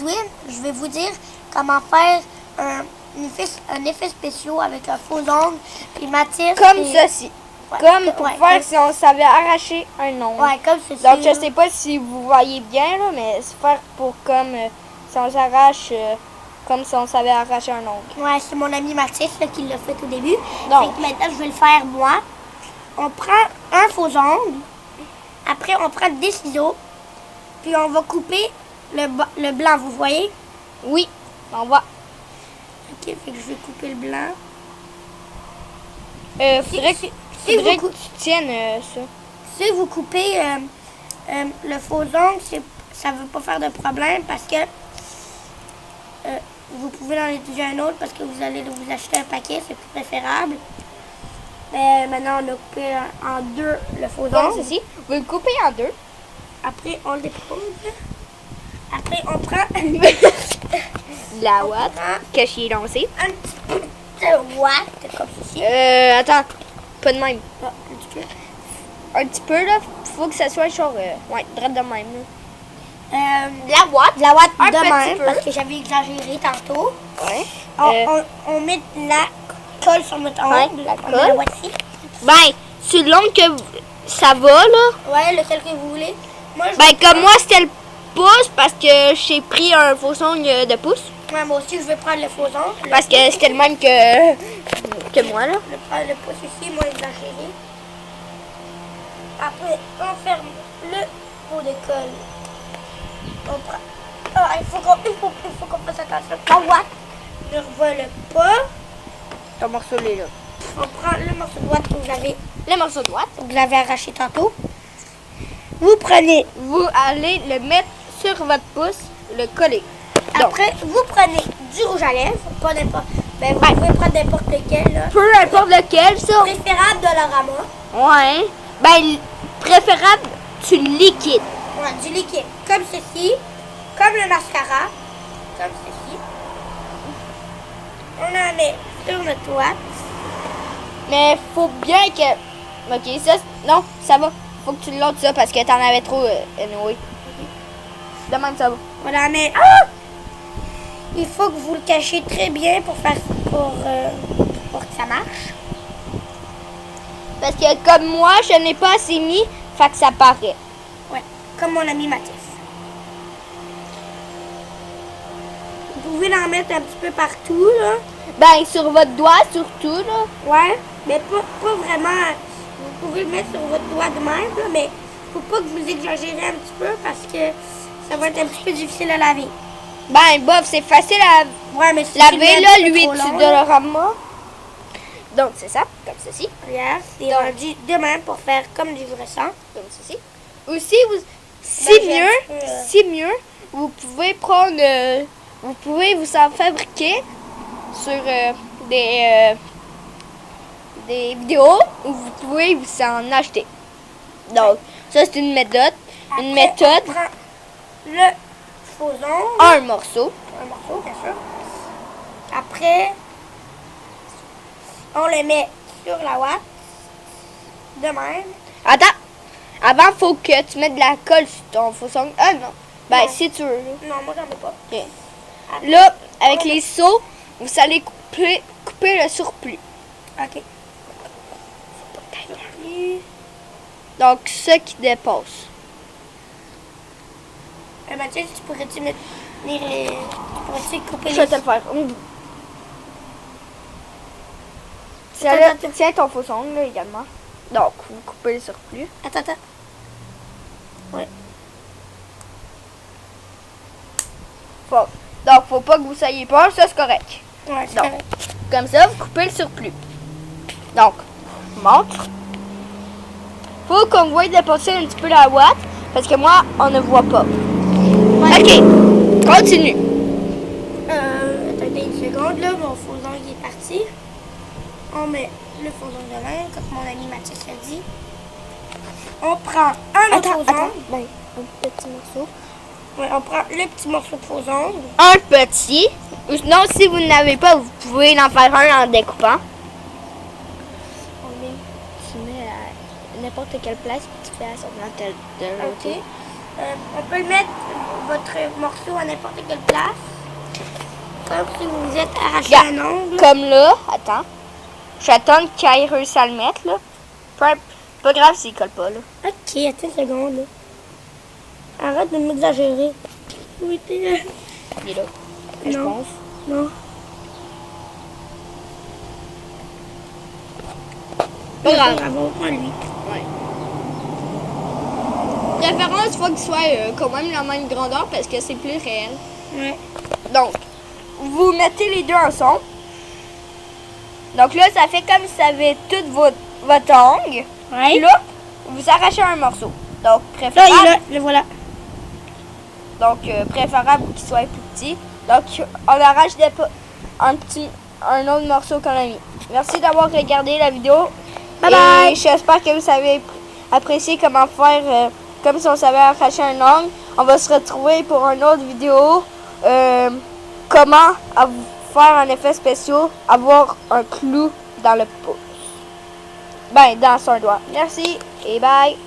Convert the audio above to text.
Edwin, je vais vous dire comment faire un effet spécial avec un faux ongle. Puis Mathis... Comme ceci. Ouais, Comme pour faire si on savait arracher un ongle. Ouais, comme ceci. Donc, je sais pas si vous voyez bien, là, mais c'est faire pour comme si on s'arrache, comme si on savait arracher un ongle. Ouais, c'est mon ami Mathis là, qui l'a fait au début. Donc. Fait que maintenant, je vais le faire moi. On prend un faux ongle. Après, on prend des ciseaux. Puis on va couper le blanc, vous voyez? Oui, on va. Ok, fait que je vais couper le blanc. Faudrait que tu tiennes ça. Si vous coupez le faux ongle, ça ne veut pas faire de problème parce que vous pouvez en utiliser un autre parce que vous allez vous acheter un paquet, c'est plus préférable. Maintenant, on a coupé en deux le faux Comme ongle. ceci. Vous le coupez en deux. Après, on le dépose. Après, on prend La ouate que j'y ai lancée. un petit peu de ouate, comme ceci. Attends. Pas de même. Ah, un petit peu. Un petit peu, là. Faut que ça soit genre... ouais, droite de même, là. La ouate Un de petit même, peu. parce que j'avais exagéré tantôt. Ouais. On met de la colle sur notre ongle. la On met colle. la ouate ici. Ben, sur l'ongle que ça va, là. Ouais, lequel que vous voulez. Moi, je Ben, vais comme prendre- moi, c'était le pouce parce que j'ai pris un faux ongle de pouce. Ouais, moi aussi, je vais prendre le faux ongle. Parce que c'était le même que moi, là. Je vais prendre le pouce ici, moins exagéré. Après, on ferme le pot de colle. On prend... Ah, il faut qu'on fasse attention. La ouate ne revole pas. Ton morceau, là. On prend le morceau de ouate Le morceau de ouate. que vous avez arraché tantôt. Vous prenez... Vous allez le mettre sur votre pouce, le coller. Donc, Après, vous prenez du rouge à lèvres. Pas n'importe... Ben, vous pouvez prendre n'importe lequel, là. peu importe lequel, ça. Préférable de l'Orama. Ouais. Ben, préférable du liquide. Ouais, du liquide. Comme ceci. Comme le mascara. Comme ceci. On en met sur notre ouate. Mais faut bien que... Ok, ça... Non, ça va. Faut que tu l'autres ça parce que t'en avais trop, anyway. De même, ça va. On en met... Ah! Il faut que vous le cachiez très bien pour que ça marche. Parce que comme moi, je n'ai pas assez mis, fait que ça paraît. Ouais, comme mon ami Mathis. Vous pouvez l'en mettre un petit peu partout, là. Ben, sur votre doigt, surtout, là. Ouais, mais pas vraiment. Vous pouvez le mettre sur votre doigt de même, là, mais faut pas que vous exagérez un petit peu parce que ça va être un petit peu difficile à laver. Ben, bof, c'est facile à Ouais, mais si tu laver, le mets là, un peu l'huile trop long, de là, l'orama. Donc, c'est ça, comme ceci. regarde, c'est Donc. rendu de même pour faire comme du vrai sang. Comme ceci. Aussi, si Ben, j'ai un mieux, petit peu, si mieux, vous pouvez prendre, vous pouvez vous en fabriquer sur des vidéos où vous pouvez vous en acheter. Donc, ça c'est une méthode. Après, Une méthode, on prend le faux ongle, un morceau. un morceau, bien sûr. Après, on le met sur la ouate, de même. Attends, avant, faut que tu mettes de la colle sur ton faux ongle. Ah non, ben Non. si tu veux. Là. Non, moi j'en ai pas. Ok. Après, Là, avec on les seaux, vous allez couper le surplus. Ok. Donc, ce qui dépasse. Mathieu, tu pourrais-tu mettre les... Tu pourrais-tu couper Je vais les... te le faire. Tiens ton faux ongle là, également. Donc, vous coupez le surplus. Attends. Ouais. Donc, faut pas que vous soyez peur, ça c'est correct. Ouais, c'est Donc, correct. comme ça, vous coupez le surplus. Donc, montre. Faut qu'on voit dépasser un petit peu la ouate, parce que moi, on ne voit pas. Ok, continue. Attendez une seconde, là, mon faux ongle est parti. On met le faux ongle de même, comme mon ami Mathieu l'a dit. On prend un autre faux ongle. Ben, un petit morceau. Ouais, on prend le petit morceau de faux ongle. Un petit. Ou sinon, si vous n'avez pas, vous pouvez en faire un en découpant. Tu mets à n'importe quelle place, puis tu fais à semblant de l'autre. On peut le mettre, votre morceau, à n'importe quelle place. Comme si vous êtes arraché un ongle. Comme là, attends. J'attends qu'il ait réussi à le mettre, là. Pas grave s'il colle pas, là. Ok, attends une seconde, là. Arrête de m'exagérer. Oui, t'es là. Il est là. Je Non. pense. Non. Pas grave. On prend lui. Ouais. Préférence, il faut qu'il soit quand même la même grandeur parce que c'est plus réel. Ouais. Donc, vous mettez les deux ensemble. Donc là, ça fait comme si ça avait toute votre ongle. Ouais. Puis là, vous arrachez un morceau. Donc, Là, préférable. il est là. Le voilà. Donc, préférable qu'il soit plus petit. Donc, on arrache un autre morceau qu'on a mis. Merci d'avoir regardé la vidéo. Bye Et bye. j'espère que vous avez apprécié comment faire, comme si on savait arracher un ongle. On va se retrouver pour une autre vidéo. Comment faire un effet spécial, avoir un clou dans le pouce. Ben, dans son doigt. Merci et bye.